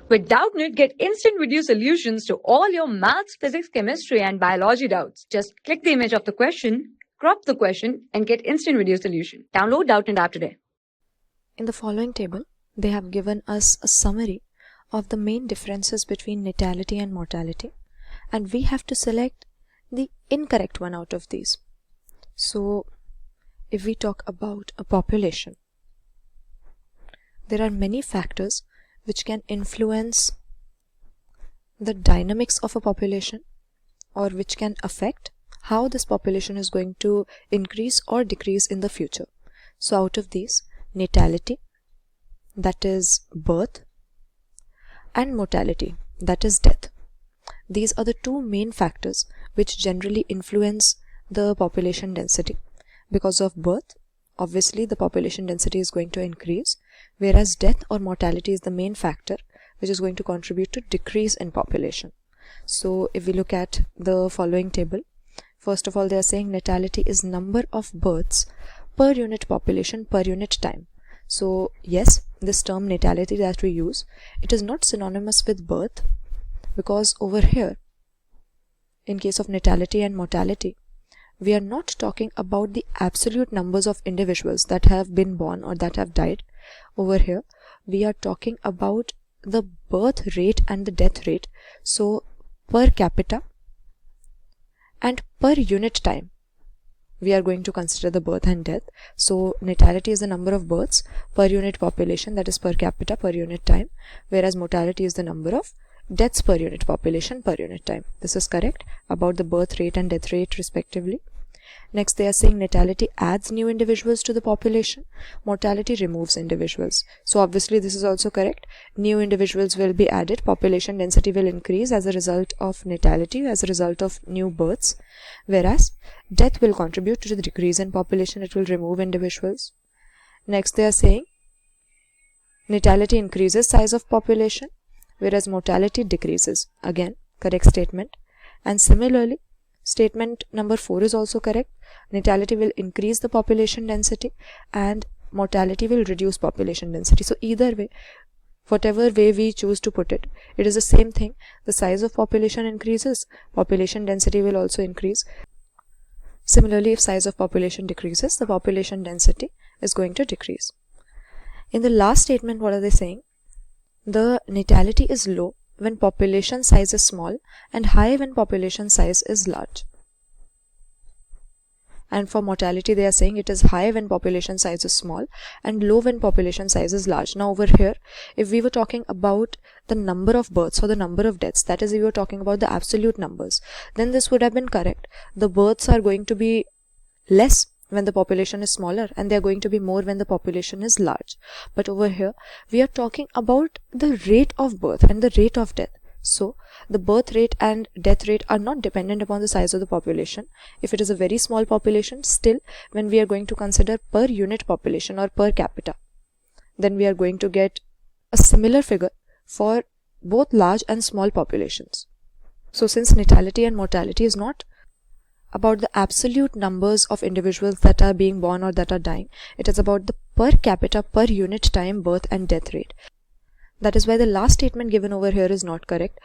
With Doubtnut, get instant video solutions to all your maths, physics, chemistry, and biology doubts. Just click the image of the question, crop the question, and get instant video solution. Download Doubtnut app today. In the following table, they have given us a summary of the main differences between natality and mortality, and we have to select the incorrect one out of these. So, if we talk about a population, there are many factors which can influence the dynamics of a population or which can affect how this population is going to increase or decrease in the future. So out of these, natality, that is birth, and mortality, that is death. These are the two main factors which generally influence the population density. Because of birth, obviously the population density is going to increase, whereas death or mortality is the main factor which is going to contribute to decrease in population. So if we look at the following table, first of all they are saying natality is number of births per unit population per unit time. So yes, this term natality that we use, it is not synonymous with birth, because over here in case of natality and mortality, we are not talking about the absolute numbers of individuals that have been born or that have died. Over here we are talking about the birth rate and the death rate, so per capita and per unit time we are going to consider the birth and death. So natality is the number of births per unit population, that is per capita per unit time, whereas mortality is the number of deaths per unit population per unit time. This is correct about the birth rate and death rate respectively. Next they are saying natality adds new individuals to the population, mortality removes individuals. So obviously this is also correct. New individuals will be added, population density will increase as a result of natality, as a result of new births, whereas death will contribute to the decrease in population, it will remove individuals. Next they are saying natality increases size of population, whereas mortality decreases. Again, correct statement. And similarly, statement number 4 is also correct. Natality will increase the population density and mortality will reduce population density. So either way, whatever way we choose to put it, it is the same thing. The size of population increases, population density will also increase. Similarly, if size of population decreases, the population density is going to decrease. In the last statement, what are they saying? The natality is low when population size is small and high when population size is large. And for mortality they are saying it is high when population size is small and low when population size is large. Now over here, if we were talking about the number of births or the number of deaths, that is if we were talking about the absolute numbers, then this would have been correct. The births are going to be less when the population is smaller and they are going to be more when the population is large. But over here we are talking about the rate of birth and the rate of death. So the birth rate and death rate are not dependent upon the size of the population. If it is a very small population, still when we are going to consider per unit population or per capita, then we are going to get a similar figure for both large and small populations. So since natality and mortality is not about the absolute numbers of individuals that are being born or that are dying, it is about the per capita per unit time birth and death rate. That is why the last statement given over here is not correct,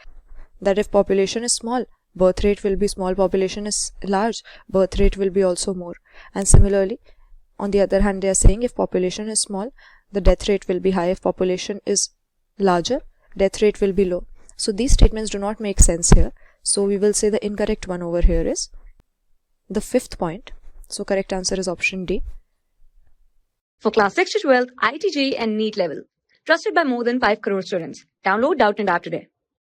that if population is small, birth rate will be small, population is large, birth rate will be also more. And similarly, on the other hand, they are saying if population is small, the death rate will be high. If population is larger, death rate will be low. So these statements do not make sense here. So we will say the incorrect one over here is the 5th point. So correct answer is option D. For class 6 to 12, IIT JEE and NEET level. Trusted by more than 5 crore students. Download Doubtnut app today.